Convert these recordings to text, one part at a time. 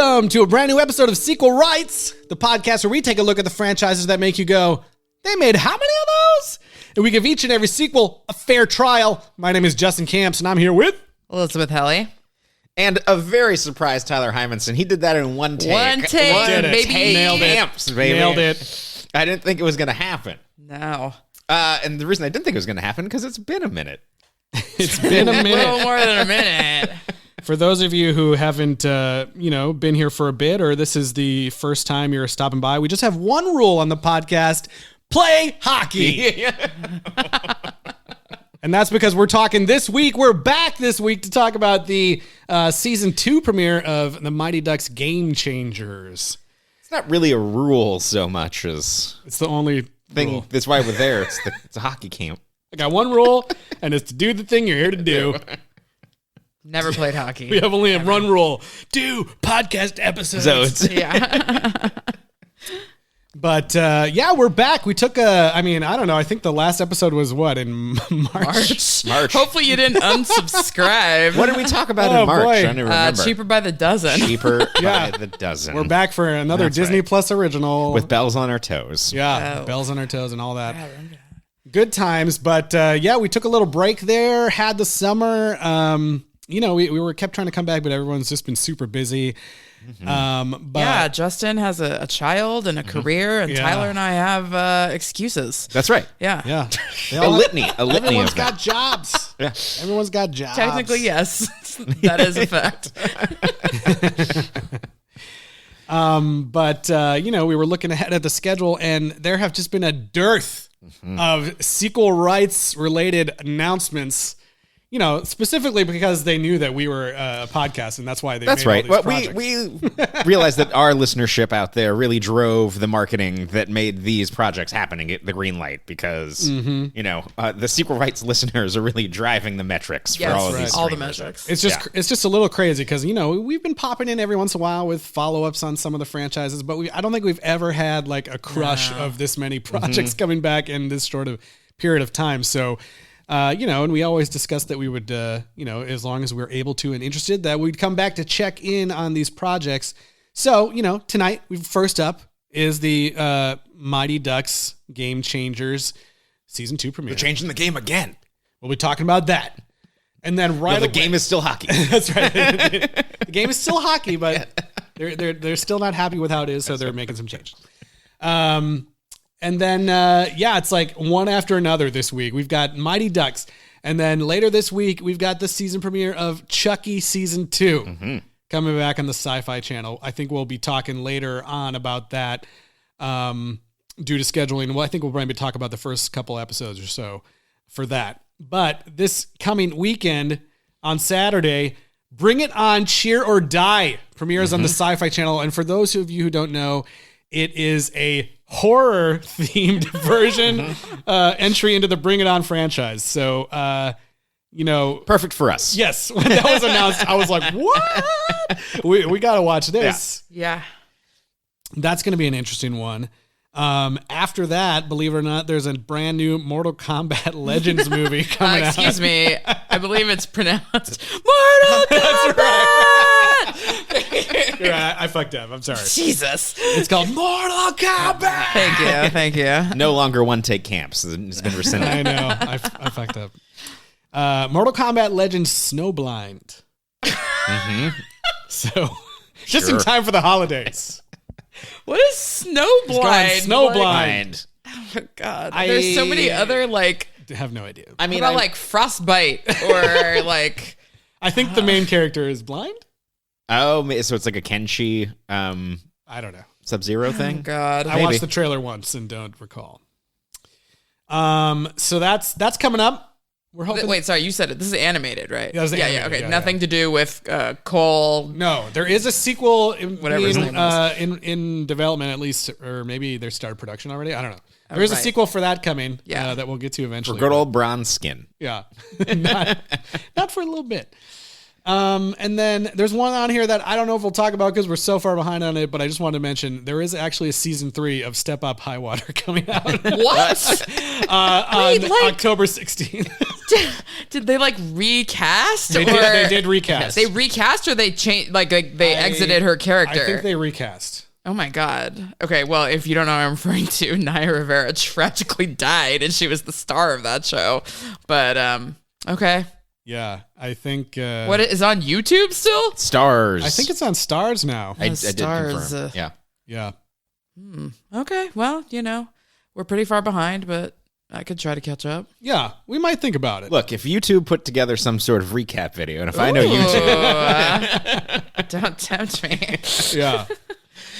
Welcome to a brand new episode of Sequel Rights, the podcast where we take a look at the franchises that make you go, they made how many of those? And we give each and every sequel a fair trial. My name is Justin Camps, and I'm here with Elizabeth Helly. And a very surprised Tyler Hymanson. He did that in one take. One take, baby. Nailed it. Camps, baby. Nailed it. I didn't think it was going to happen. No. And the reason I didn't think it was going to happen because it's been a minute. It's been a A little minute. more than a minute. For those of you who haven't, been here for a bit, or this is the first time you're stopping by, we just have one rule on the podcast: play hockey. And that's because we're talking this week. We're back this week to talk about the season 2 premiere of the Mighty Ducks Game Changers. It's not really a rule so much as It's the only thing. rule. That's why we're there. It's a hockey camp. I got one rule, and it's to do the thing you're here to do. Never played hockey. We have only one rule: do podcast episodes. So it's Yeah. But we're back. We took I don't know. I think the last episode was what, in March? March. Hopefully you didn't unsubscribe. What did we talk about Oh, in March? boy. I don't even remember. Cheaper by the dozen. Cheaper Yeah. by the dozen. We're back for another That's Disney right. Plus original. with bells on our toes. Yeah, Oh. bells on our toes and all that. Good times. But we took a little break there, had the summer. We kept trying to come back, but everyone's just been super busy. But Yeah, Justin has a child and a career, and Yeah. Tyler and I have excuses. That's right. Yeah. yeah. They A all- litany Everyone's of got that. jobs. Yeah. Everyone's got jobs. Technically, yes. That is a fact. We were looking ahead at the schedule, and there have just been a dearth of sequel rights related announcements. Specifically because they knew that we were a podcast, and that's why they. That's made right. All Well, these projects. we realized that our listenership out there really drove the marketing that made these projects happening at the green light because, the sequel rights listeners are really driving the metrics for Yes, all of right. these All the streamers. metrics. It's just a little crazy because we've been popping in every once in a while with follow-ups on some of the franchises, but I don't think we've ever had like a crush of this many projects coming back in this short of period of time. So. And we always discussed that we would, as long as we're able to and interested, that we'd come back to check in on these projects. So, tonight, first up is the Mighty Ducks Game Changers Season 2 premiere. We're changing the game again. We'll be talking about that. And then The game is still hockey. That's right. The game is still hockey, but they're still not happy with how it is, so they're making some changes. And then, it's like one after another this week. We've got Mighty Ducks. And then later this week, we've got the season premiere of Chucky Season 2 coming back on the Sci-Fi Channel. I think we'll be talking later on about that due to scheduling. Well, I think we'll probably talk about the first couple episodes or so for that. But this coming weekend on Saturday, Bring It On, Cheer or Die premieres on the Sci-Fi Channel. And for those of you who don't know, it is a horror-themed version entry into the Bring It On franchise. So, Perfect for us. yes, when that was announced, I was like, what? We got to watch this. Yeah. That's going to be an interesting one. After that, believe it or not, there's a brand new Mortal Kombat Legends movie coming out. Excuse me. I believe it's pronounced Mortal Kombat. You're right, I fucked up. I'm sorry. Jesus. It's called Mortal Kombat. Thank you. No longer one-take camps. It's been rescinded. I know. I fucked up. Mortal Kombat Legends Snowblind. So, just in Sure. time for the holidays. What is Snowblind? Snowblind. Oh, God. There's so many other, I have no idea. I mean, what about Frostbite or I think the main character is blind. so it's like a Kenshi I don't know. Sub-Zero thing? God. I watched the trailer once and don't recall. So that's coming up. We're hoping. Wait, sorry, you said it. This is animated, right? Yeah, it was animated, Okay, yeah, nothing to do with Cole. No, there is a sequel Whatever his name in development at least, or maybe they started production already. I don't know. There is a right. sequel for that coming. Yeah. That we'll get to For eventually. good old bronze skin. Yeah, not for a little bit. And then there's one on here that I don't know if we'll talk about because we're so far behind on it, but I just wanted to mention there is actually a season 3 of Step Up High Water coming out. What? On October 16th. Did they like recast? They did recast. They recast or they changed? Like they exited her character. I think they recast. Oh my God. Okay, well, if you don't know what I'm referring to, Naya Rivera tragically died and she was the star of that show. But, okay. Yeah, I think... what is on YouTube still? Stars. I think it's on Stars now. I did Stars, confirm. Yeah. Yeah. Okay, well, we're pretty far behind, but I could try to catch up. Yeah, we might think about it. Look, if YouTube put together some sort of recap video, and if I know YouTube... Don't tempt me. Yeah.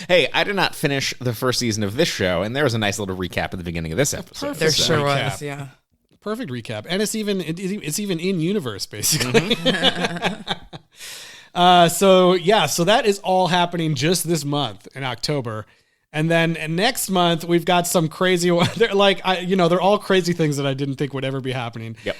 Hey, I did not finish the first season of this show, and there was a nice little recap at the beginning of this episode. There sure recap. was, yeah. Perfect recap, and it's even in universe basically. So that is all happening just this month in October, and then next month we've got some crazy. They're they're all crazy things that I didn't think would ever be happening. Yep.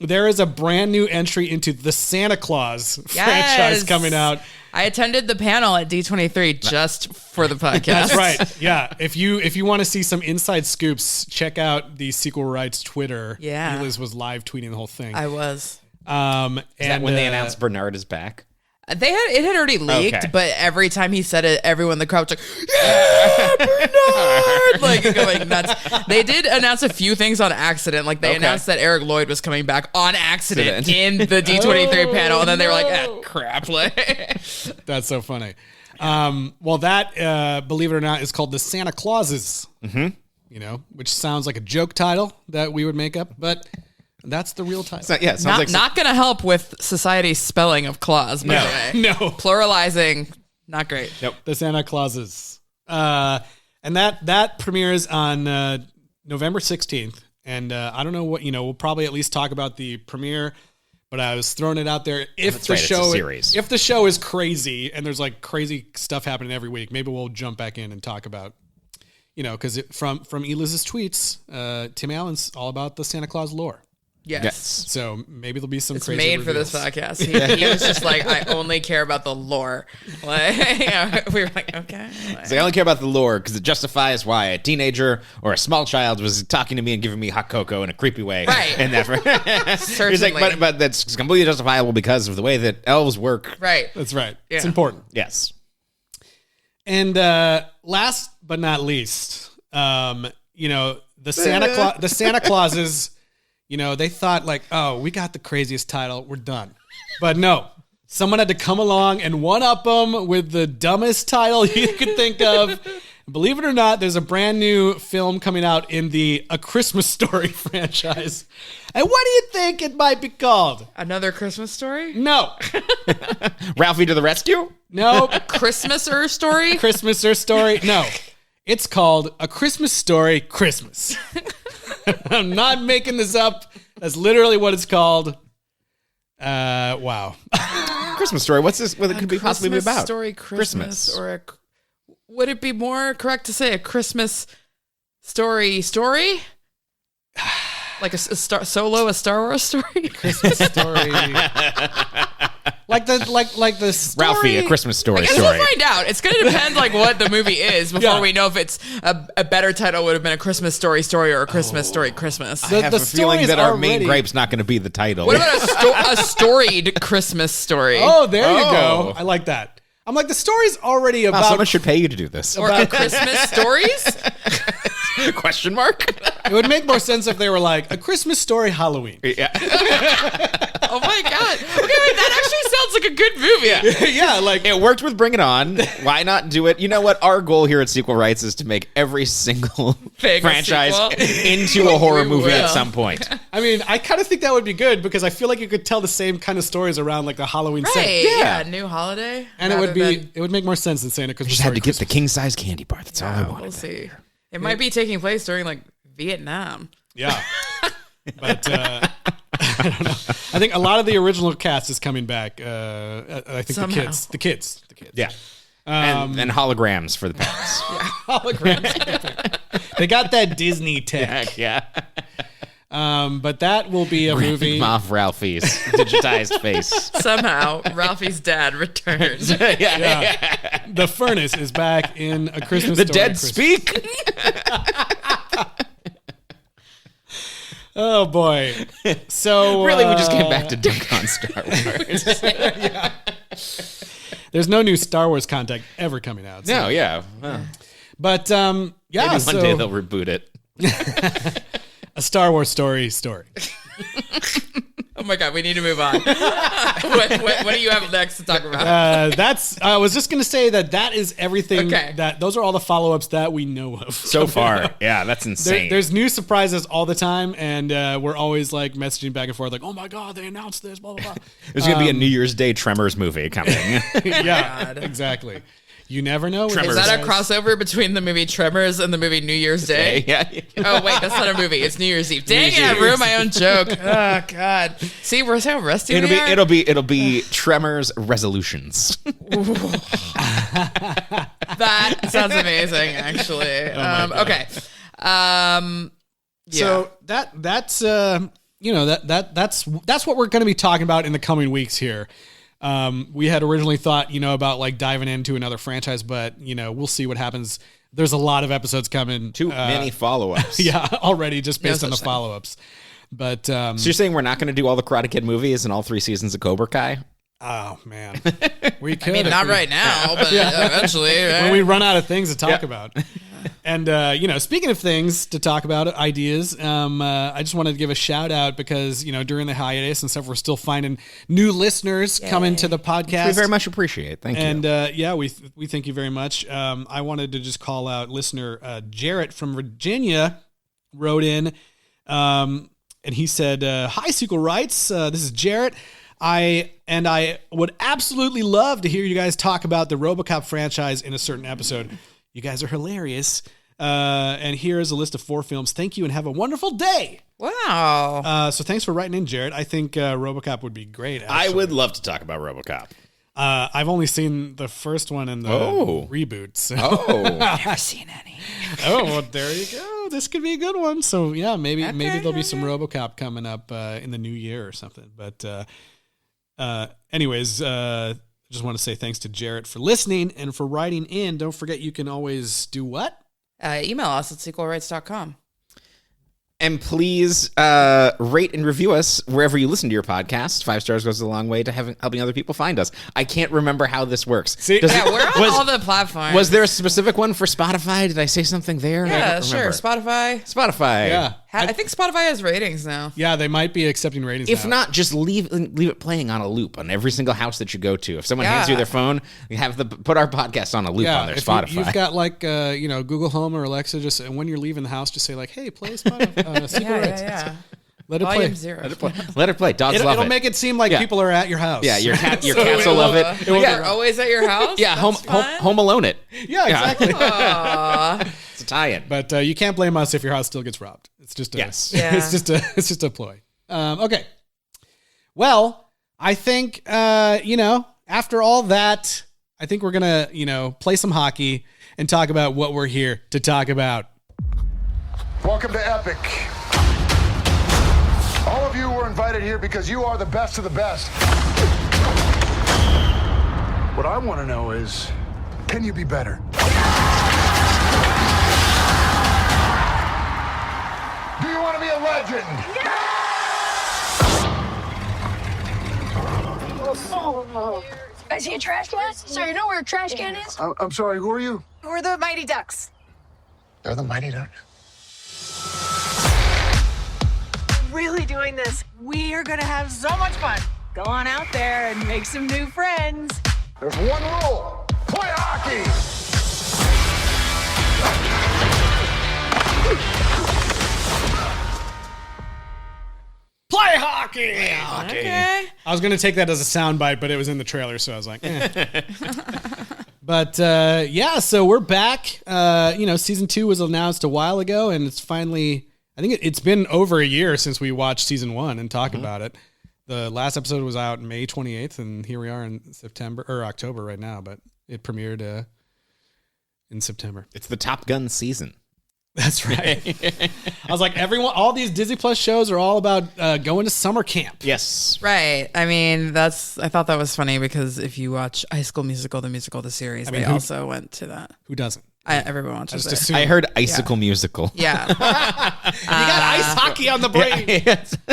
There is a brand new entry into the Santa Claus franchise coming out. I attended the panel at D23 just for the podcast. That's right. Yeah. If you want to see some inside scoops, check out the Sequel Rights Twitter. Yeah. Liz was live tweeting the whole thing. I was. Is that when they announced Bernard is back? It had already leaked, Okay. but every time he said it, everyone in the crowd was like, "Yeah, Bernard!" like going nuts. They did announce a few things on accident. Like they announced that Eric Lloyd was coming back on accident in the D23 panel, and then they were like, crap!" Like, that's so funny. That believe it or not is called the Santa Clauses. Mm-hmm. Which sounds like a joke title that we would make up, but. That's the real title. It sounds not going to help with society's spelling of clause, by the way. No. Pluralizing, not great. Nope. The Santa Clauses. And that premieres on November 16th. And I don't know what, we'll probably at least talk about the premiere, but I was throwing it out there. If the show is crazy and there's like crazy stuff happening every week, maybe we'll jump back in and talk about, because from Eliz's tweets, Tim Allen's all about the Santa Claus lore. Yes. So maybe there'll be some it's crazy made reveals. for this podcast. He was just like, I only care about the lore. Like, we were like, okay. I only care about the lore because it justifies why a teenager or a small child was talking to me and giving me hot cocoa in a creepy way. Right. And Certainly. He's like, but that's completely justifiable because of the way that elves work. Right. That's right. Yeah. It's important. Yes. And last but not least, the Santa Clauses. They thought like, oh, we got the craziest title. We're done. But no, someone had to come along and one-up them with the dumbest title you could think of. Believe it or not, there's a brand new film coming out in the A Christmas Story franchise. And what do you think it might be called? Another Christmas Story? No. Ralphie to the rescue? No. Christmas-er story? Christmas-er story? No. It's called A Christmas Story Christmas. I'm not making this up. That's literally what it's called. Wow. Christmas Story. What's this? What it could be possibly be about? Story Christmas. Or would it be more correct to say a Christmas story? Like a Star Wars story? Christmas Story. Like the story. Ralphie, A Christmas Story. I guess we'll find out. It's going to depend like what the movie is before we know if it's a better title would have been A Christmas Story or A Christmas Story Christmas. I have a feeling that our main gripe's not going to be the title. What about a storied Christmas story? Oh, there you go. I like that. I'm like, the story's already about... someone should pay you to do this. Or Christmas stories? Question mark? It would make more sense if they were like, A Christmas Story Halloween. Yeah. Oh my God. Okay, wait, that actually sounds like a good movie. Yeah, like... It worked with Bring It On. Why not do it? You know what? Our goal here at Sequel Rights is to make every single franchise into a horror movie at some point. I mean, I kind of think that would be good because I feel like you could tell the same kind of stories around like the Halloween set. Yeah, new holiday. And it would make more sense than saying A Christmas Just Story had to get the king-size candy bar. That's all I wanted. We'll see. It might be taking place during like Vietnam. Yeah. But I don't know. I think a lot of the original cast is coming back. I think Somehow. the kids. Yeah. And holograms for the parents. Holograms. They got that Disney tech. Yeah. But that will be a movie. Off Ralphie's digitized face. Somehow, Ralphie's dad returns. Yeah. The furnace is back in A Christmas The Story. dead speak. Oh boy! So Really, we just came back to dunk on Star Wars. Yeah. There's no new Star Wars content ever coming out. So. No, yeah. Well, But yeah, maybe so one day they'll reboot it. a Star Wars story. Oh my God, we need to move on. What do you have next to talk about? I was just gonna say that is everything. Okay. Those are all the follow-ups that we know of So far, yeah, that's insane. There's new surprises all the time, and we're always like messaging back and forth, like, "Oh my God, they announced this!" Blah blah blah. There's gonna be a New Year's Day Tremors movie coming. Yeah, exactly. You never know. Is that a crossover between the movie Tremors and the movie New Year's Day? Yeah. Oh, wait, that's not a movie. It's New Year's Eve. Dang it, I ruined my own joke. Oh, God. See, we're how rusty we are. It'll be Tremors Resolutions. That sounds amazing, actually. Okay. Yeah. So that's what we're going to be talking about in the coming weeks here. We had originally thought, about like diving into another franchise, but we'll see what happens. There's a lot of episodes coming. Too many follow-ups. Yeah, already just based on the such thing. follow-ups. But So you're saying we're not going to do all the Karate Kid movies and all 3 seasons of Cobra Kai? oh man, we could. I mean, not right now, but eventually. Right? When we run out of things to talk about. And, speaking of things to talk about, ideas, I just wanted to give a shout out because, during the hiatus and stuff, we're still finding new listeners coming to the podcast. We very much appreciate. Thank you. And, we thank you very much. I wanted to just call out listener Jarrett from Virginia wrote in, and he said, "Hi, Sequel Rights. This is Jarrett. I would absolutely love to hear you guys talk about the RoboCop franchise in a certain episode. You guys are hilarious. And here is a list of 4 films. Thank you and have a wonderful day." Wow. So thanks for writing in, Jared. I think RoboCop would be great. Actually. I would love to talk about RoboCop. I've only seen the first one in the reboot. So. I've never seen any. Oh, well, there you go. This could be a good one. So yeah, maybe there'll be some RoboCop coming up in the new year or something. But anyways, just want to say thanks to Jarrett for listening and for writing in. Don't forget, you can always do what? Email us at sequelrights.com. And please rate and review us wherever you listen to your podcast. 5 stars goes a long way to helping other people find us. I can't remember how this works. See, we're on all the platforms. Was there a specific one for Spotify? Did I say something there? Yeah, sure. Spotify. Yeah. I think Spotify has ratings now. Yeah, they might be accepting ratings. If now. not, just leave it playing on a loop on every single house that you go to. If someone hands you their phone, you have put our podcast on a loop on their Spotify. You've got like Google Home or Alexa, just and when you're leaving the house, just say like, "Hey, play Spotify." Yeah. Let it Volume play. 0. Let it play. Dogs love it. It'll make it seem like people are at your house. Yeah, your cats will love it. You're always at your house? Yeah, home alone it. Yeah, exactly. It's a tie-in. But you can't blame us if your house still gets robbed. It's just it's just a ploy. Okay. Well, I think after all that, I think we're gonna play some hockey and talk about what we're here to talk about. Welcome to Epic. All of you were invited here because you are the best of the best. What I want to know is, can you be better? Do you want to be a legend? I see a trash can? Sir, you know where a trash can is? I'm sorry, who are you? We're the Mighty Ducks. They're the Mighty Ducks. Really doing this. We are gonna have so much fun. Go on out there and make some new friends. There's one rule. Play hockey! Play hockey. Okay. I was gonna take that as a soundbite, but it was in the trailer, so I was like, eh. But so we're back. Season 2 was announced a while ago, and it's finally. I think it's been over a year since we watched season 1 and talked about it. The last episode was out May 28th, and here we are in September or October right now. But it premiered in September. It's the Top Gun season. That's right. I was like, all these Disney Plus shows are all about going to summer camp. Yes. Right. I mean, I thought that was funny because if you watch High School Musical, the musical, the series, they also went to that. Who doesn't? Everyone watches it. I heard Icicle Musical. Yeah. You got ice hockey on the brain.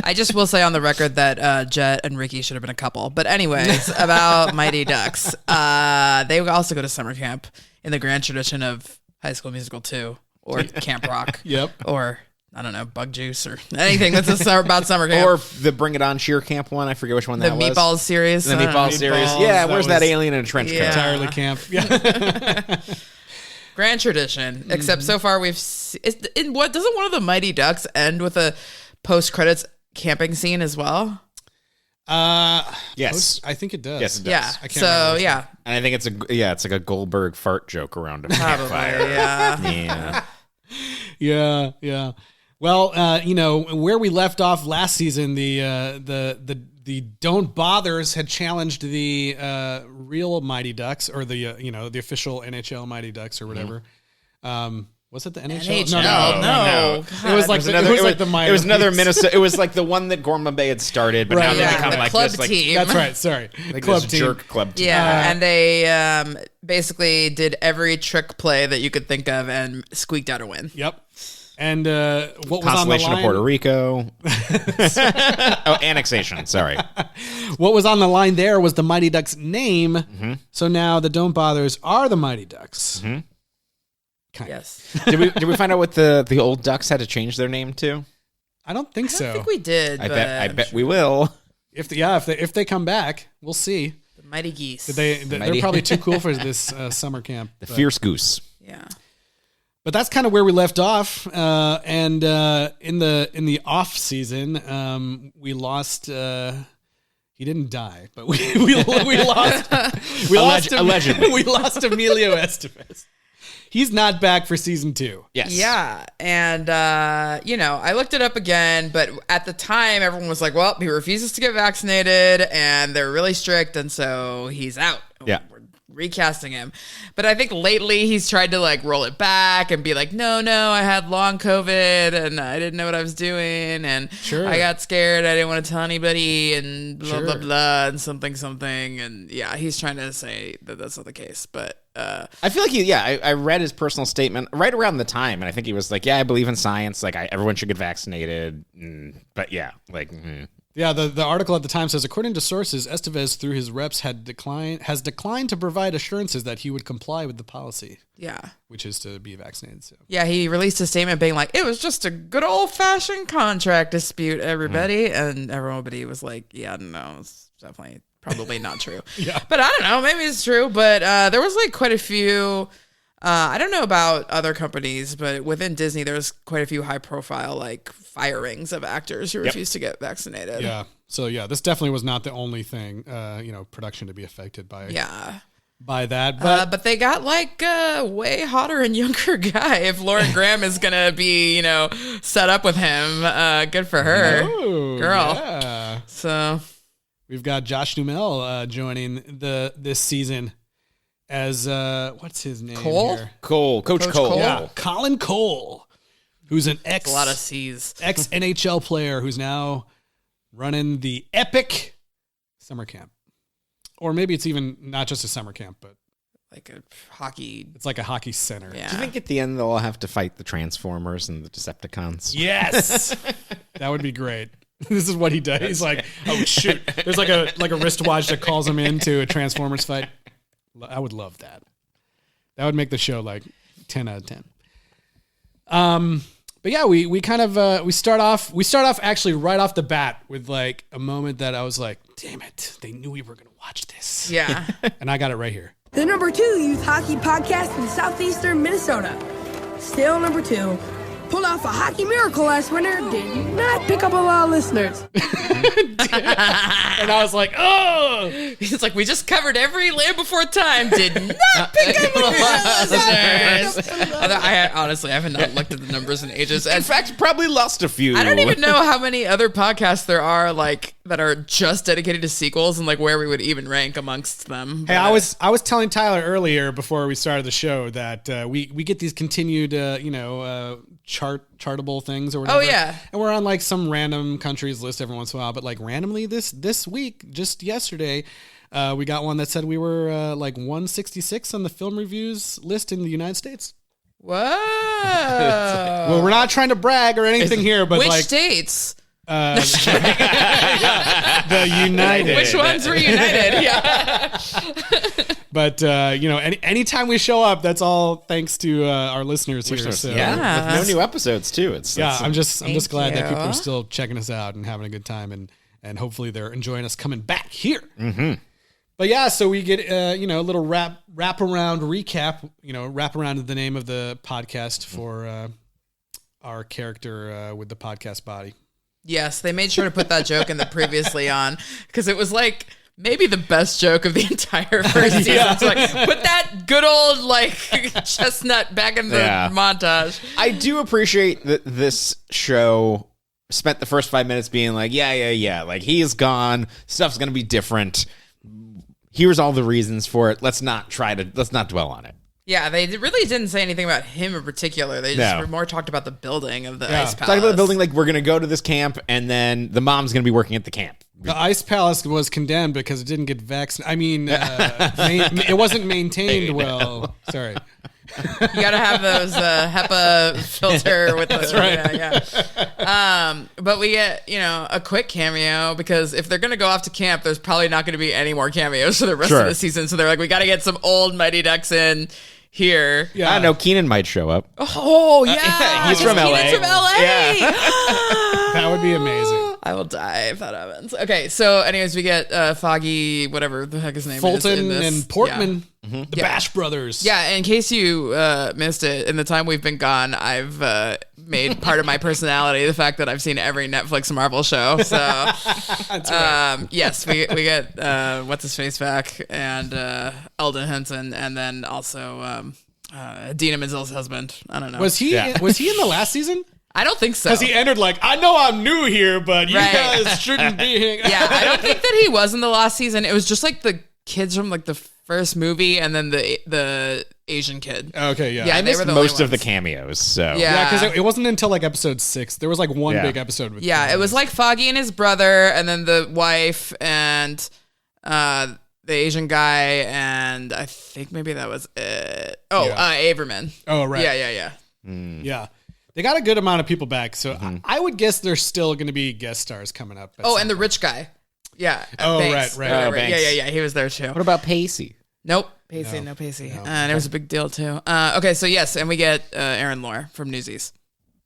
I just will say on the record that Jet and Ricky should have been a couple. But anyways, about Mighty Ducks. They also go to summer camp in the grand tradition of High School Musical 2 or Camp Rock. Yep. Or, I don't know, Bug Juice or anything that's about summer camp. Or the Bring It On Cheer Camp one. I forget which one that was. The Meatballs series. The Meatballs series. Yeah, where's that alien in a trench coat? Entirely camp. Yeah. Grand tradition, except so far doesn't one of the Mighty Ducks end with a post-credits camping scene as well? Yes. I think it does. Yes, it does. Yeah. I can't remember yeah. And I think it's like a Goldberg fart joke around a Probably, campfire. yeah. Yeah. Well, where we left off last season, the Don't Bothers had challenged the real Mighty Ducks, or the official NHL Mighty Ducks or whatever. Was it the NHL? No. It was like the minor. It was another leagues. Minnesota. It was like the one that Gorman Bay had started, but now they become the like club this, like, team. That's right. Sorry, like club this team. jerk club team. Yeah, and they basically did every trick play that you could think of and squeaked out a win. Yep. And what was on the Constellation line? of Puerto Rico. Annexation. Sorry. What was on the line there was the Mighty Ducks name. Mm-hmm. So now the Don't Bothers are the Mighty Ducks. Mm-hmm. Yes. Did we find out what the old Ducks had to change their name to? I don't think so. I think we did. I bet we will. If they come back, we'll see. The Mighty Geese. They're probably too cool for this summer camp. The Fierce Goose. Yeah. But that's kind of where we left off. And in the off season, we lost. He didn't die, but we lost. Allegedly. We lost Emilio Estevez. He's not back for season 2. Yes. Yeah. And, I looked it up again, but at the time, everyone was like, well, he refuses to get vaccinated and they're really strict. And so he's out. Yeah. We're recasting him. But I think lately he's tried to roll it back and be like, no, I had long COVID and I didn't know what I was doing. And I got scared. I didn't want to tell anybody and blah, blah, blah, and something. And yeah, he's trying to say that that's not the case. But I feel like I read his personal statement right around the time, and I think he was like, I believe in science. Like, everyone should get vaccinated. But yeah, Yeah, the article at the time says, according to sources, Estevez, through his reps, has declined to provide assurances that he would comply with the policy. Yeah. Which is to be vaccinated. So. Yeah, he released a statement being like, it was just a good old-fashioned contract dispute, everybody. And everybody was like, yeah, no, it's definitely probably not true. Yeah. But I don't know, maybe it's true. But there was quite a few... I don't know about other companies, but within Disney, there's quite a few high-profile firings of actors who refused to get vaccinated. Yeah. So this definitely was not the only thing, production to be affected by. Yeah. By that, but they got a way hotter and younger guy. If Lauren Graham is gonna be, set up with him, good for her, girl. Yeah. So we've got Josh Duhamel joining this season. As what's his name? Cole? Coach Cole. Yeah, Colin Cole, who's a lot of C's, ex NHL player who's now running the Epic summer camp, or maybe it's even not just a summer camp, but like a hockey. It's like a hockey center. Yeah. Do you think at the end they'll all have to fight the Transformers and the Decepticons? Yes, that would be great. This is what he does. He's like, oh shoot, there's like a wristwatch that calls him into a Transformers fight. I would love that. That would make the show 10 out of 10. But yeah, we kind of we start off actually right off the bat with a moment that I was like, damn it, they knew we were gonna watch this. Yeah. And I got it right here. The number 2 youth hockey podcast in southeastern Minnesota. Still number 2. Pulled off a hockey miracle last winter. Did not pick up a lot of listeners. And I was like, oh! It's like, we just covered every Land Before Time. Did not pick up a lot of listeners. I honestly haven't looked at the numbers in ages. In fact, probably lost a few. I don't even know how many other podcasts there are that are just dedicated to sequels and like where we would even rank amongst them. Hey, I was telling Tyler earlier before we started the show that we get these continued chartable things or whatever. Oh yeah, and we're on like some random countries list every once in a while. But like randomly this week, just yesterday, we got one that said we were like 166 on the film reviews list in the United States. Whoa! Well, we're not trying to brag or anything here, but which like states? the United. Which ones were United? Yeah. But anytime we show up, that's all thanks to our listeners here. So with no new episodes too. I'm just glad that people you. are still checking us out and having a good time, and hopefully they're enjoying us coming back here. Mm-hmm. But yeah, so we get a little wrap around recap. Wrap around is the name of the podcast for our character with the podcast body. Yes, they made sure to put that joke in the previously on because it was like maybe the best joke of the entire first season. Yeah. So like, put that good old like chestnut back in the montage. I do appreciate that this show spent the first 5 minutes being like, yeah, like he is gone. Stuff's gonna be different. Here's all the reasons for it. Let's not dwell on it. Yeah, they really didn't say anything about him in particular. They just more talked about the building of the Ice Palace. Talk about the building like we're going to go to this camp, and then the mom's going to be working at the camp. The Ice Palace was condemned because it didn't get vaccinated. I mean, it wasn't maintained well. Sorry. You got to have those HEPA filter with That's right. Yeah. But we get, a quick cameo because if they're going to go off to camp, there's probably not going to be any more cameos for the rest of the season. So they're like, we got to get some old Mighty Ducks in here. Yeah. I know Keenan might show up. Oh, yeah. He's from LA. Keenan's from LA. Yeah. That would be amazing. I will die if that happens. Okay, so anyways, we get Foggy, whatever the heck his name is. Fulton and Portman, the Bash Brothers. Yeah, in case you missed it, in the time we've been gone, I've made part of my personality the fact that I've seen every Netflix Marvel show. So, That's right. yes, we get What's-His-Face back and Eldon Henson, and then also Dina Menzel's husband. I don't know. Was he in the last season? I don't think so. Because he entered like, I know I'm new here, but you guys shouldn't be here. Yeah, I don't think that he was in the last season. It was just like the kids from like the first movie and then the Asian kid. Okay, yeah. I missed most of the cameos, so. Yeah, because it wasn't until like episode 6. There was like one big episode with it was like Foggy and his brother and then the wife and the Asian guy and I think maybe that was it. Oh, Averman. Oh, right. Yeah. Yeah. They got a good amount of people back, so I would guess there's still going to be guest stars coming up. Oh, and the rich guy. Yeah. Oh, Banks. right. Oh, yeah. He was there too. What about Pacey? Nope. Pacey. No. And it was a big deal too. Okay, so yes, and we get Aaron Lohr from Newsies.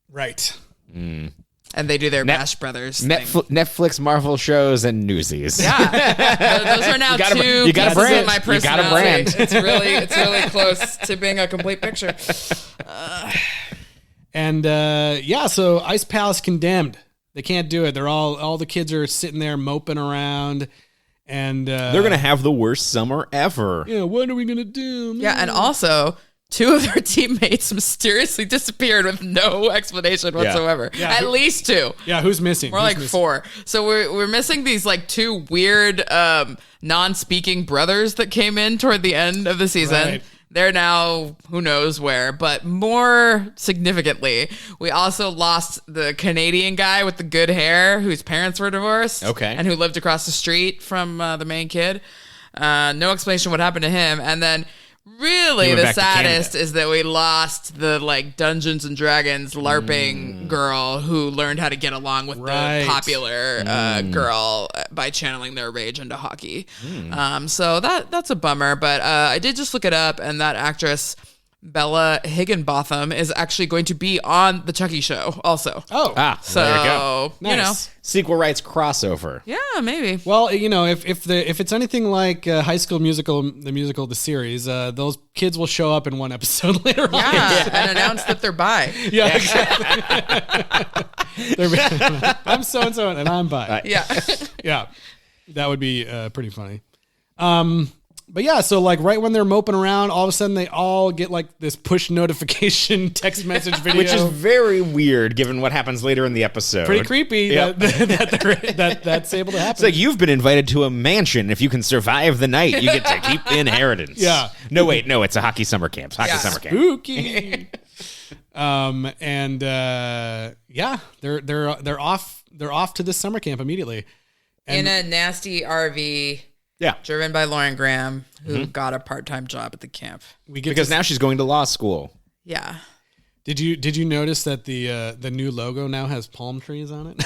Right. And they do their Bash Brothers thing. Netflix Marvel shows and Newsies. Yeah. Those are now two you got a brand. of my personality. You got a brand. It's really close to being a complete picture. And so Ice Palace condemned. They can't do it. They're all the kids are sitting there moping around, and they're gonna have the worst summer ever. Yeah, what are we gonna do? Man? Yeah, and also 2 of their teammates mysteriously disappeared with no explanation whatsoever. Yeah, At least 2. Yeah, who's missing? More like 4. So we're missing these like 2 weird non-speaking brothers that came in toward the end of the season. Right. They're now who knows where, but more significantly, we also lost the Canadian guy with the good hair whose parents were divorced. Okay. And who lived across the street from the main kid. No explanation what happened to him. And then really the saddest is that we lost the like Dungeons and Dragons LARPing girl who learned how to get along with the popular girl by channeling their rage into hockey. So that's a bummer, but I did just look it up, and that actress Bella Higginbotham is actually going to be on the Chucky show also. So there you go. Nice. Sequel rights crossover. Yeah, maybe. Well, if it's anything like High School Musical, the musical, the series, those kids will show up in one episode later on. And announce that they're bi. Yeah, exactly. I'm so and so, and I'm bi. Yeah. Yeah, that would be pretty funny. But yeah, so like right when they're moping around, all of a sudden they all get like this push notification text message video, which is very weird given what happens later in the episode. Pretty creepy that's able to happen. It's like, you've been invited to a mansion. If you can survive the night, you get to keep the inheritance. Yeah. No, wait, no, it's a hockey summer camp. Summer camp. Spooky. They're off to this summer camp immediately. In a nasty RV. Yeah. Driven by Lauren Graham, who got a part-time job at the camp. Because now she's going to law school. Yeah. Did you notice that the new logo now has palm trees on it?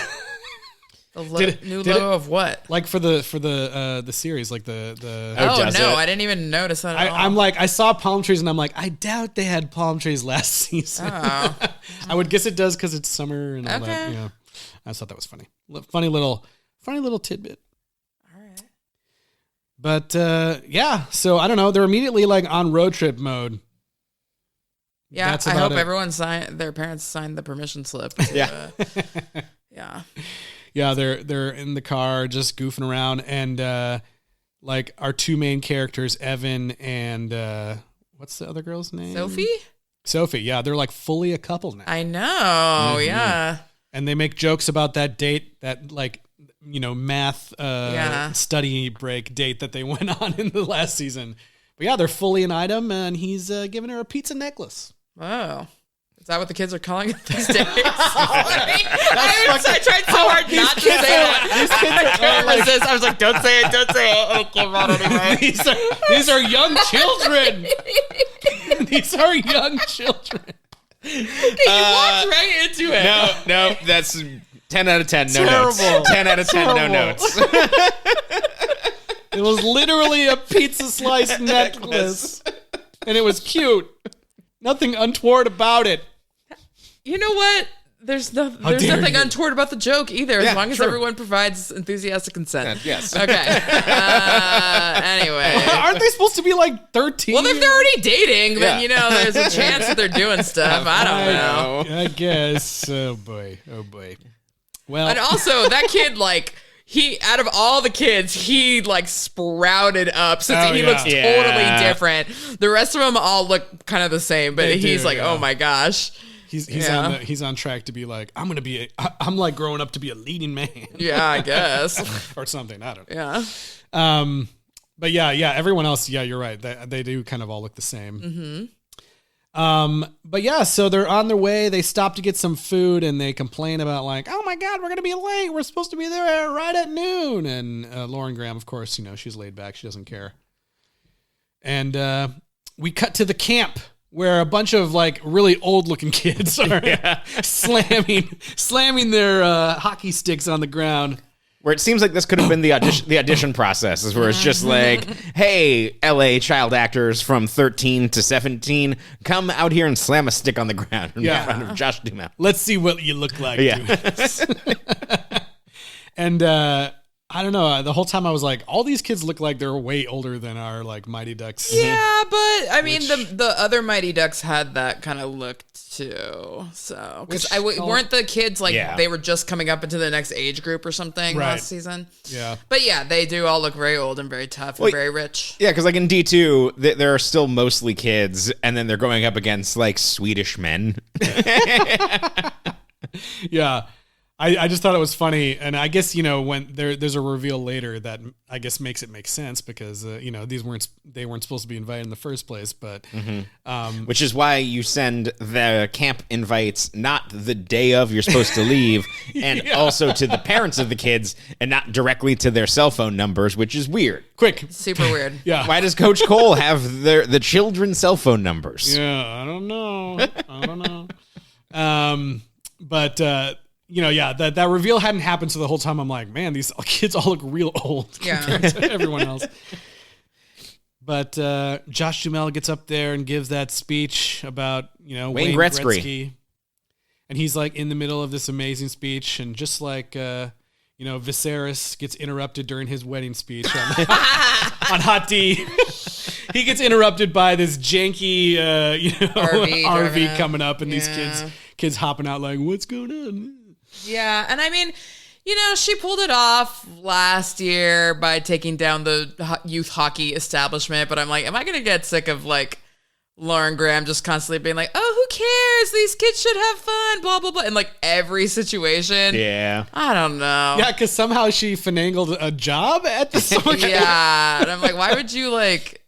New logo of what? Like for the series, like the I didn't even notice that at all. I'm like, I saw palm trees and I'm like, I doubt they had palm trees last season. Oh. I would guess it does because it's summer and all Okay. that. Yeah. I just thought that was funny. Funny little tidbit. But so I don't know. They're immediately like on road trip mode. Yeah, That's I about hope it. their parents signed the permission slip. Yeah. Yeah. Yeah, they're in the car just goofing around, and like our two main characters, Evan and what's the other girl's name? Sophie. Yeah, they're like fully a couple now. I know. Yeah. And they make jokes about that date, that like, math study break date that they went on in the last season. But yeah, they're fully an item, and he's giving her a pizza necklace. Oh. Is that what the kids are calling it these days? I tried so hard not to say that. I was like, don't say it. And it came out anyway. These are young children. These are young children. You walked right into it. No, that's 10 out of 10, no Terrible. notes. 10 out of 10, no notes. It was literally a pizza slice necklace. And it was cute. Nothing untoward about it. You know what? There's nothing untoward about the joke either, as long as everyone provides enthusiastic consent. Yes. Okay. Anyway. Aren't they supposed to be like 13? Well, if they're already dating, then, there's a chance that they're doing stuff. I don't know. I guess. Oh, boy. Well, And also, that kid, like... out of all the kids, he like sprouted up since he looks totally different. The rest of them all look kind of the same, but he's like, oh my gosh. He's on track to be like, I'm like growing up to be a leading man. Yeah, I guess. Or something. I don't know. Yeah. But yeah, everyone else, you're right. They do kind of all look the same. Mm-hmm. But yeah, so they're on their way. They stop to get some food and they complain about like, oh my God, we're going to be late. We're supposed to be there right at noon. And Lauren Graham, of course, she's laid back. She doesn't care. And we cut to the camp where a bunch of like really old looking kids are slamming their hockey sticks on the ground. Where it seems like this could have been the audition process, is where it's just like, hey, LA child actors from 13 to 17, come out here and slam a stick on the ground in front of Josh Duhamel. Let's see what you look like. Yeah. Doing this. And I don't know. The whole time I was like, all these kids look like they're way older than our like Mighty Ducks. Yeah, but I mean, the other Mighty Ducks had that kind of look too. So because weren't the kids like they were just coming up into the next age group or something last season? Yeah, but yeah, they do all look very old and very tough and very rich. Yeah, because like in D2, there are still mostly kids, and then they're going up against like Swedish men. Yeah. I just thought it was funny, and I guess when there's a reveal later that I guess makes it make sense because they weren't supposed to be invited in the first place, but which is why you send the camp invites not the day of you're supposed to leave, and also to the parents of the kids, and not directly to their cell phone numbers, which is weird. Quick, super weird. Yeah, why does Coach Cole have the children's cell phone numbers? Yeah, I don't know. But. That reveal hadn't happened, so the whole time I'm like, man, these kids all look real old compared to everyone else. But Josh Duhamel gets up there and gives that speech about, Wayne Gretzky. And he's like in the middle of this amazing speech, and just like, Viserys gets interrupted during his wedding speech on Hot D. He gets interrupted by this janky, RV coming up, and these kids hopping out like, what's going on? Yeah, and I mean, she pulled it off last year by taking down the youth hockey establishment, but I'm like, am I going to get sick of like Lauren Graham just constantly being like, oh, who cares? These kids should have fun, blah, blah, blah. In like every situation. Yeah. I don't know. Yeah, because somehow she finagled a job at the summer camp. Yeah. And I'm like, why would you like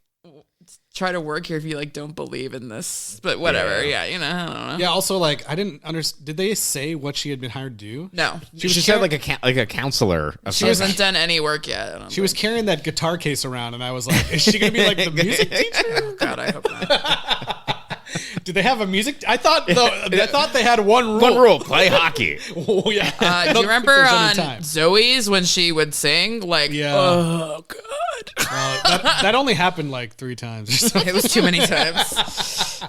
try to work here if you like don't believe in this? But whatever. Yeah, I don't know. Yeah, also like I didn't understand. Did they say what she had been hired to do? No. She said like a counselor. She hasn't done any work yet. She was carrying that guitar case around, and I was like, is she going to be like the music teacher? Oh, God, I hope not. Do they have a music? I thought they had one rule. One rule: play hockey. Oh yeah. Do you remember on Zoe's when she would sing? Like, oh God. That only happened like 3 times. Or something. It was too many times.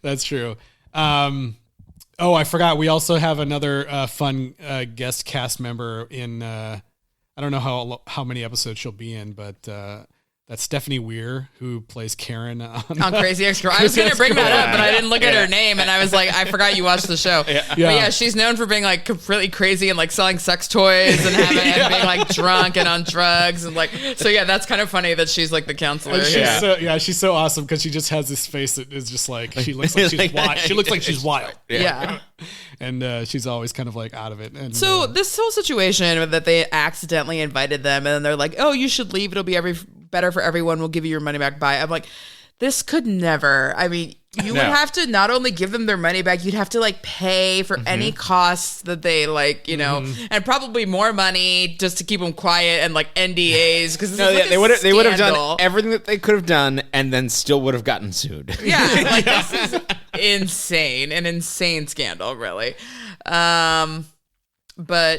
That's true. I forgot. We also have another fun guest cast member in. I don't know how many episodes she'll be in, but that's Stephanie Weir, who plays Karen on Crazy Ex-Girl. I was going to bring that up, but I didn't look at her name, and I was like, I forgot you watched the show. Yeah. But yeah, she's known for being like completely crazy and like selling sex toys and and being like drunk and on drugs and like. So yeah, that's kind of funny that she's like the counselor. She's so awesome because she just has this face that is just like she looks like she's wild. She looks like she's wild. Yeah. And she's always kind of like out of it. And so this whole situation that they accidentally invited them and then they're like, oh, you should leave. It'll be better for everyone. We'll give you your money back. Bye. I'm like, this could never. I mean, you would have to not only give them their money back, you'd have to like pay for any costs that they like, and probably more money just to keep them quiet and like NDAs because they would have done everything that they could have done and then still would have gotten sued. Yeah, like this is an insane scandal, really. But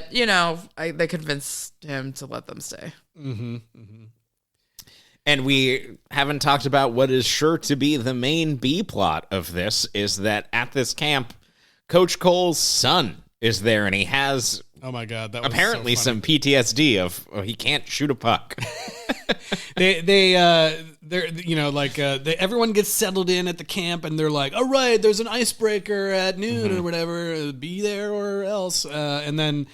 they convinced him to let them stay. Mm-hmm. Mm-hmm. And we haven't talked about what is sure to be the main B plot of this is that at this camp, Coach Cole's son is there, and he has oh my God, that was apparently so some PTSD of he can't shoot a puck. Everyone gets settled in at the camp, and they're like, all right, there's an icebreaker at noon or whatever, be there or else, and then.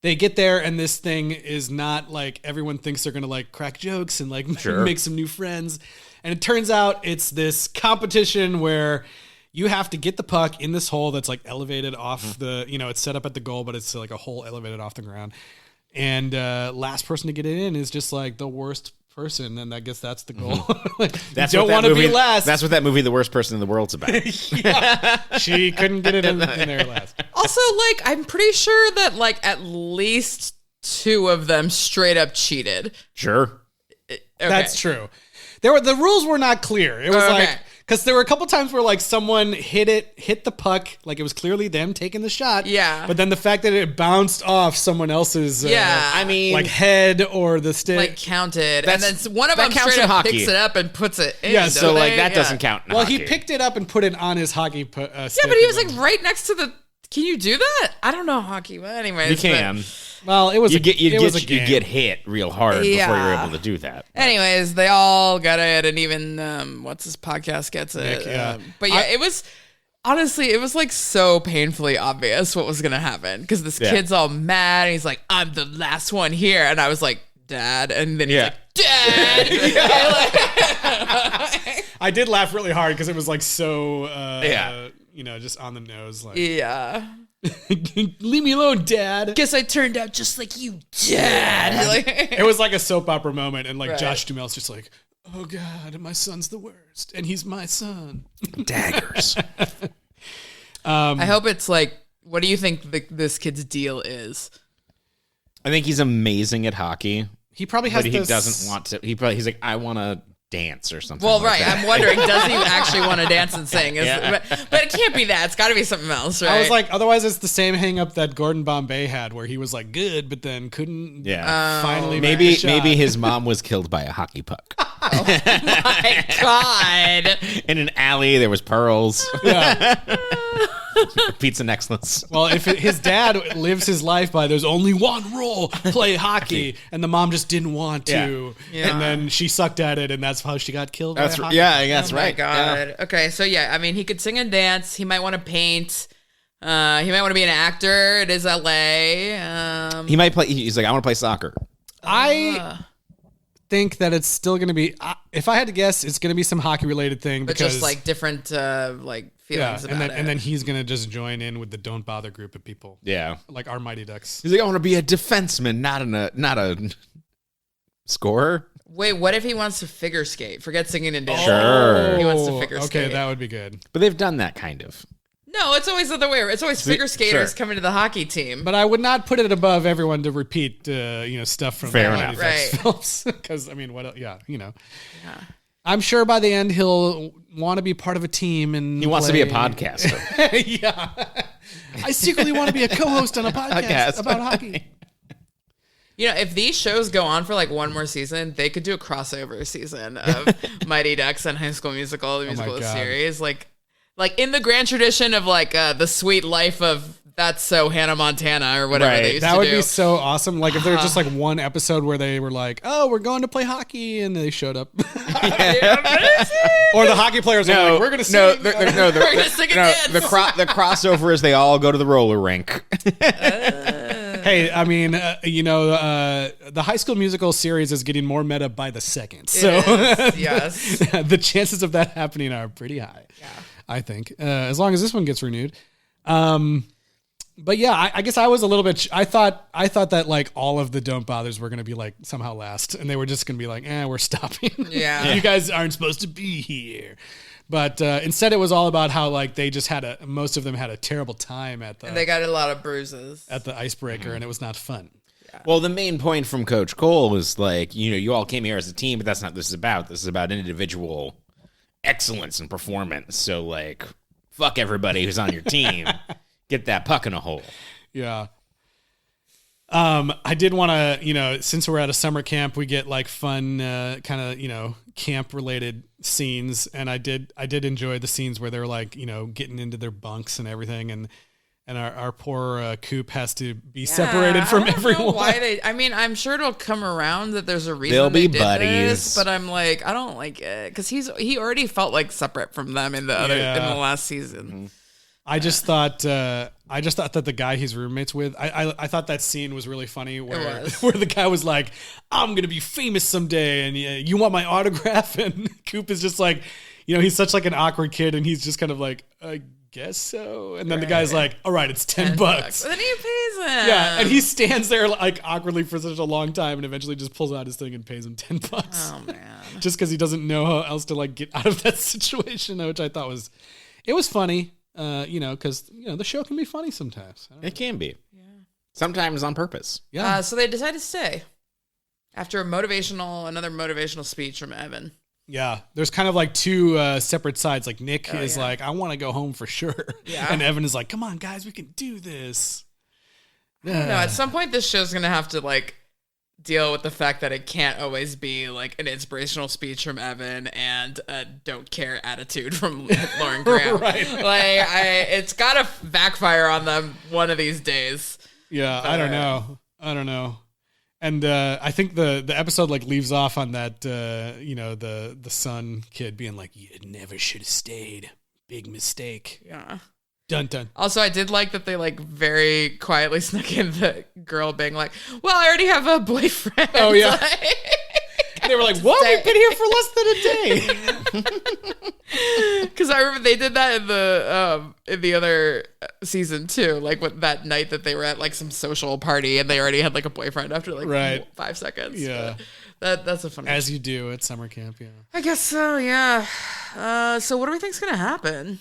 They get there and this thing is not like everyone thinks they're going to like crack jokes and like make some new friends. And it turns out it's this competition where you have to get the puck in this hole that's like elevated off it's set up at the goal, but it's like a hole elevated off the ground. And last person to get it in is just like the worst person. And I guess that's the goal. That's don't want to be last. That's what that movie, The Worst Person in the World's about. She couldn't get it in there last. Also, like, I'm pretty sure that like at least 2 of them straight up cheated. Sure. Okay. That's true. The rules were not clear. It was like, because there were a couple times where like someone hit the puck, like it was clearly them taking the shot. Yeah. But then the fact that it bounced off someone else's, like head or the stick, like counted, and then one of them straight up picks it up and puts it in. Yeah, so like that doesn't count. Well, he picked it up and put it on his hockey stick. Yeah, but he was like right next to the. Can you do that? I don't know hockey, but anyways, you can. Well, it was you get hit real hard before you're able to do that. Anyways, they all got it, and even what's this podcast gets it. Nick, but yeah, it was honestly, it was like so painfully obvious what was gonna happen because this kid's all mad, and he's like, "I'm the last one here," and I was like, "Dad," and then he's like, "Dad." I did laugh really hard because it was like so, just on the nose, like leave me alone, Dad. Guess I turned out just like you, Dad. It was like a soap opera moment, and like Josh Duhamel's just like, oh God, my son's the worst, and he's my son. Daggers. I hope it's like, what do you think this kid's deal is? I think he's amazing at hockey. He probably has. But he doesn't want to. He's like, I want to dance or something. Well, like that. I'm wondering, does he actually want to dance and sing? But it can't be that. It's got to be something else, right? I was like, otherwise it's the same hang up that Gordon Bombay had, where he was like good, but then couldn't. Finally, maybe his mom was killed by a hockey puck. Oh my God! In an alley, there was pearls. Yeah. Pizza necklace. Well, if his dad lives his life by there's only one rule, play hockey, and the mom just didn't want to, and then she sucked at it, and that's how she got killed. That's right. Yeah, that's right. Oh my God. Yeah. Okay, so I mean, he could sing and dance. He might want to paint. He might want to be an actor. It is LA. He might play. He's like, I want to play soccer. I think that it's still going to be. If I had to guess, it's going to be some hockey related thing. But because, just like different feelings about it. And then he's going to just join in with the Don't Bother group of people. Yeah, like our Mighty Ducks. He's like, I want to be a defenseman, not a scorer. Wait, what if he wants to figure skate? Forget singing and dancing. Sure. He wants to figure skate. Okay, that would be good. But they've done that kind of. No, it's always the other way. It's always figure skaters coming to the hockey team. But I would not put it above everyone to repeat, stuff from Fair the enough. Mighty Ducks films. Because I mean, what? Else? Yeah. I'm sure by the end he'll want to be part of a team and he wants to be a podcaster. Yeah, I secretly want to be a co-host on a podcast about hockey. If these shows go on for like one more season, they could do a crossover season of Mighty Ducks and High School Musical, the musical series, like in the grand tradition of like the sweet life of That's So Hannah Montana or whatever they used to do. That would be so awesome. Like if there was just like one episode where they were like, "Oh, we're going to play hockey," and they showed up, or the hockey players are like, "We're going to sing." We're gonna sing and dance. The crossover is they all go to the roller rink. Hey, I mean, the High School Musical series is getting more meta by the second. So yes, the chances of that happening are pretty high. Yeah, I think as long as this one gets renewed. But yeah, I guess I was a little bit. I thought that like all of the Don't Bothers were going to be like somehow last, and they were just going to be like, we're stopping. Yeah, you guys aren't supposed to be here. But instead, it was all about how like they just most of them had a terrible time at the. And they got a lot of bruises at the icebreaker, and it was not fun. Yeah. Well, the main point from Coach Cole was like, you all came here as a team, but that's not what this is about. This is about individual excellence and performance. So like, fuck everybody who's on your team. Get that puck in a hole. Yeah. I did want to, since we're at a summer camp, we get like fun kind of, camp related scenes. And I did enjoy the scenes where they're like, getting into their bunks and everything. And our poor Coop has to be separated from everyone. Know why I'm sure it'll come around that there's a reason they'll be did buddies. This, but I'm like, I don't like it because he already felt like separate from them in the last season. Mm-hmm. I just thought that the guy he's roommates with, I thought that scene was really funny where the guy was like, I'm going to be famous someday and you want my autograph? And Coop is just like, he's such like an awkward kid and he's just kind of like, I guess so. And then the guy's like, all right, it's $10. And then he pays him. Yeah. And he stands there like awkwardly for such a long time and eventually just pulls out his thing and pays him $10. Oh man. Just because he doesn't know how else to like get out of that situation, which I thought was funny. Because the show can be funny sometimes. It can be. Yeah. Sometimes on purpose. Yeah. So they decided to stay after another motivational speech from Evan. Yeah. There's kind of like two separate sides. Like Nick is like, I want to go home for sure. Yeah. And Evan is like, come on, guys, we can do this. No, at some point this show's gonna have to like deal with the fact that it can't always be like an inspirational speech from Evan and a don't care attitude from Lauren Graham. Right. It's gotta backfire on them one of these days. Yeah, I don't know. And I think the episode like leaves off on that the son kid being like, you never should have stayed. Big mistake. Yeah. Dun dun. Also, I did like that they like very quietly snuck in the girl being like, well, I already have a boyfriend. Oh yeah. They were like, what? We've been here for less than a day. Because I remember they did that in the other season too. Like with that night that they were at like some social party and they already had like a boyfriend after like 5 seconds. Yeah. That's a funny. As you do at summer camp, yeah. I guess so, yeah. So what do we think's gonna happen?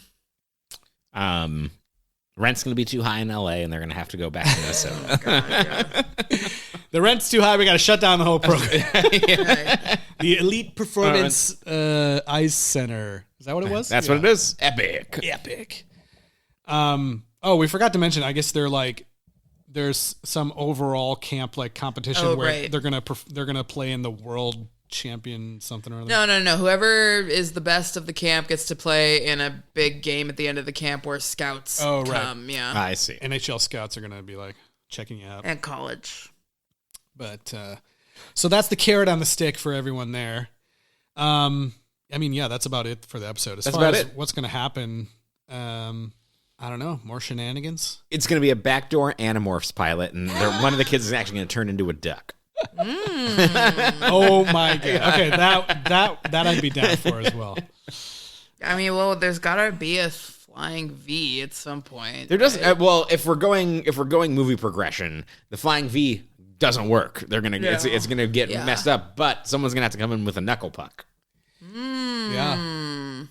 Rent's going to be too high in LA and they're going to have to go back to Minnesota. God. The rent's too high. We got to shut down the whole program. The Elite Performance Ice Center. Is that what it was? That's what it is. Epic. We forgot to mention, I guess there's some overall camp like competition where they're gonna play in the world champion something or other. No. Whoever is the best of the camp gets to play in a big game at the end of the camp where scouts come. Yeah, I see. NHL scouts are gonna be like checking you out at college. But so that's the carrot on the stick for everyone there. That's about it for the episode. As far as what's gonna happen, I don't know. More shenanigans? It's going to be a backdoor Animorphs pilot, and one of the kids is actually going to turn into a duck. Oh my God. Okay, that I'd be down for as well. I mean, well, there's gotta be a flying V at some point. There doesn't. Well, if we're going movie progression, the flying V doesn't work. They're gonna it's gonna get messed up. But someone's gonna have to come in with a knuckle puck. Yeah.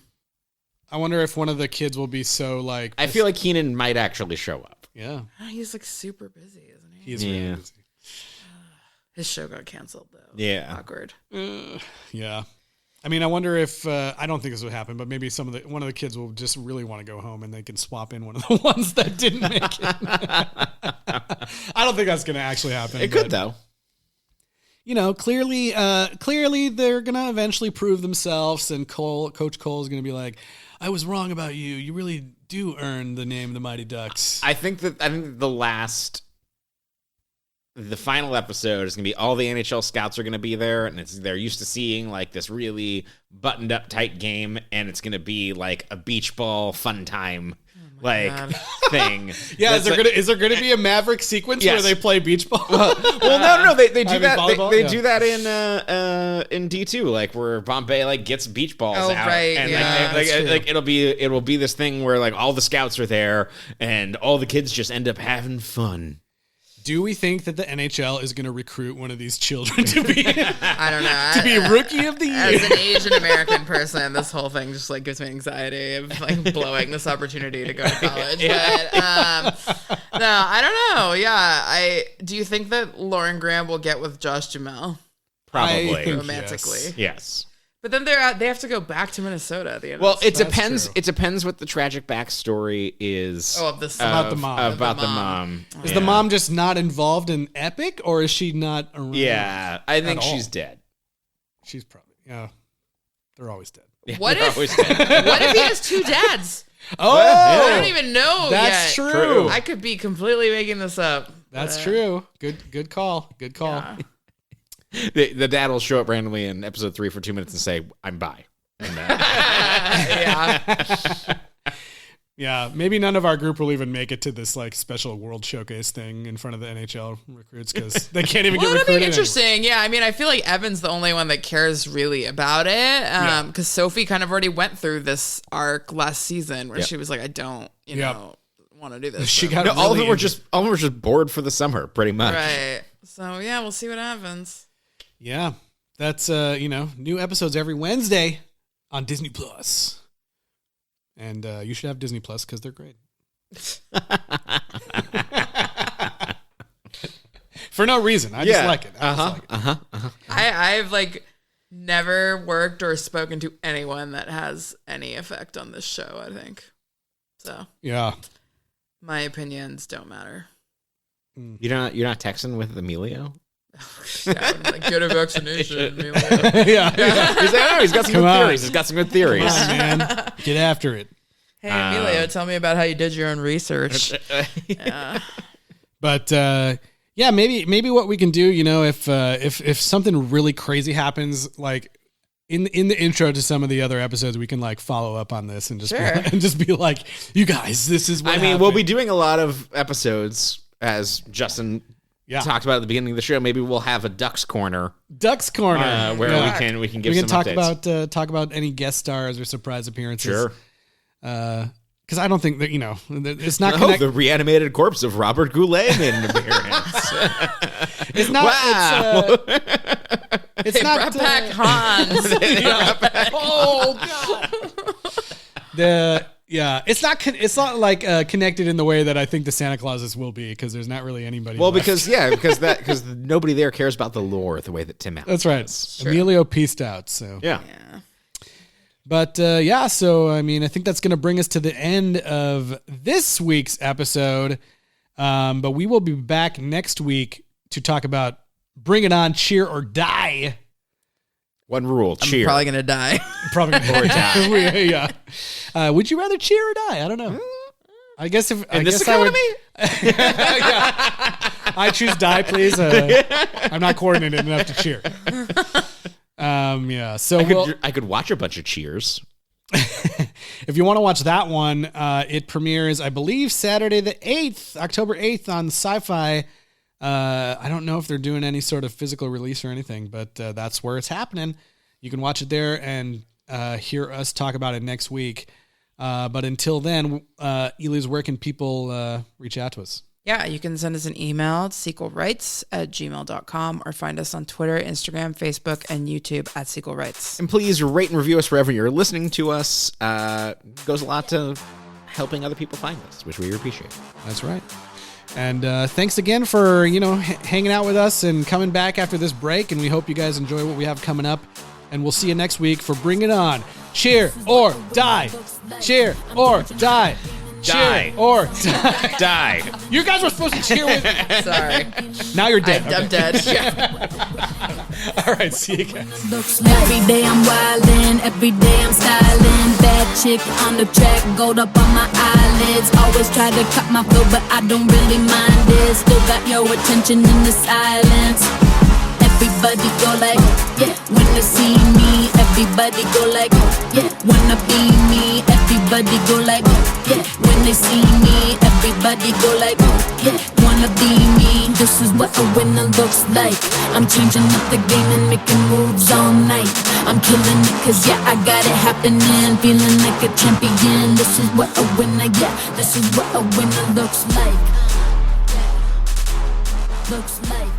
I wonder if one of the kids will be so like. I feel like Keenan might actually show up. Yeah. He's like super busy, isn't he? He's really busy. His show got canceled though. Yeah. Awkward. Yeah. I mean, I wonder if I don't think this would happen, but maybe one of the kids will just really want to go home, and they can swap in one of the ones that didn't make it. I don't think that's going to actually happen. It could though. You know, clearly they're going to eventually prove themselves, and Coach Cole is going to be like, "I was wrong about you. You really do earn the name the Mighty Ducks." I think the final episode is going to be all the NHL scouts are going to be there, and they're used to seeing like this really buttoned up tight game, and it's going to be like a beach ball fun time thing. Yeah, is there going to be a Maverick sequence where they play beach ball? Well, no, they do that. Volleyball? They do that in D2, like where Bombay like gets beach balls out, right, and yeah. like it will be this thing where like all the scouts are there, and all the kids just end up having fun. Do we think that the NHL is going to recruit one of these children to be I don't know. to be Rookie of the Year? As an Asian American person, this whole thing just like gives me anxiety of like blowing this opportunity to go to college. But no, I don't know. Yeah, do you think that Lauren Graham will get with Josh Duhamel? Probably I think romantically. yes. But then they have to go back to Minnesota at the end. Well, of it this. depends. true. It depends what the tragic backstory is. Of the About the mom. About the mom. Is the mom just not involved in Epic, or is she not around? Yeah, I think At all? she's dead. She's probably, they're always dead. What They're if always dead. what if he has two dads? Oh, I don't even know that's yet. true. I could be completely making this up. That's true. Good call. Good call. Yeah. The dad will show up randomly in episode 3 for 2 minutes and say, "I'm bi." And, Yeah. Yeah, maybe none of our group will even make it to this like special World Showcase thing in front of the NHL recruits because they can't even Well, get that'd be recruited. interesting. Yeah, I mean, I feel like Evan's the only one that cares really about it because Sophie kind of already went through this arc last season where she was like, I don't, want to do this. She So- got no, all of really them were just bored for the summer, pretty much. right. So yeah, we'll see what happens. Yeah, that's new episodes every Wednesday on Disney Plus, and you should have Disney Plus because they're great. For no reason, I just like it. I've like never worked or spoken to anyone that has any effect on this show. I think so. Yeah, My opinions don't matter. You're not texting with Emilio? Yeah, I'm like, get a vaccination. Emilio. yeah. He's got some Come good on. theories. He's got some good theories. Come on, man, get after it. Hey, Emilio, tell me about how you did your own research. But yeah, maybe what we can do, if something really crazy happens, like in the intro to some of the other episodes, we can like follow up on this and just be like, you guys, this is what happened. We'll be doing a lot of episodes as Justin talked about at the beginning of the show. Maybe we'll have a Ducks Corner. Ducks Corner, where we can give some talk updates. talk about any guest stars or surprise appearances. Sure. Because I don't think that it's not the reanimated corpse of Robert Goulet made an appearance. It's not. Wow. It's They not. brought back Hans. Oh God. It's not like connected in the way that I think the Santa Clauses will be because there's not really anybody. Well, left. because nobody there cares about the lore the way that Tim Allen. That's right. Emilio pieced out. So Yeah. But so I mean, I think that's going to bring us to the end of this week's episode. But we will be back next week to talk about Bring It On, Cheer or Die. One rule: cheer. Probably gonna die. Probably Or die. Yeah. Would you rather cheer or die? I don't know. I guess if In this economy, I choose die, please. I'm not coordinated enough to cheer. Yeah. So I could watch a bunch of cheers. if you want to watch that one, it premieres, I believe, Saturday the 8th, October 8th on Sci-Fi. I don't know if they're doing any sort of physical release or anything, but that's where it's happening. You can watch it there and hear us talk about it next week. But until then, Elias, where can people reach out to us? Yeah, you can send us an email at sequelrights@gmail.com or find us on Twitter, Instagram, Facebook, and YouTube at Sequel Rights. And please rate and review us wherever you're listening to us. Goes a lot to helping other people find us, which we appreciate. That's right. And thanks again for, hanging out with us and coming back after this break. And we hope you guys enjoy what we have coming up. And we'll see you next week for Bring It On. Cheer or die. Cheer or die. Die. Cheer or die. Die. You guys were supposed to cheer with me. Sorry. Now you're dead. I'm dead. All right, see you guys. Every day I'm wildin', every day I'm styling. Bad chick on the track, gold up on my eyelids. Always try to cut my flow, but I don't really mind it. Still got your attention in the silence. Everybody go like, yeah, when they see me. Everybody go like, yeah, wanna be me. Everybody go like, yeah, when they see me. Everybody go like, yeah, wanna be me. This is what a winner looks like. I'm changing up the game and making moves all night. I'm killing it cause yeah, I got it happening. Feeling like a champion. This is what a winner, yeah, this is what a winner looks like. Looks like.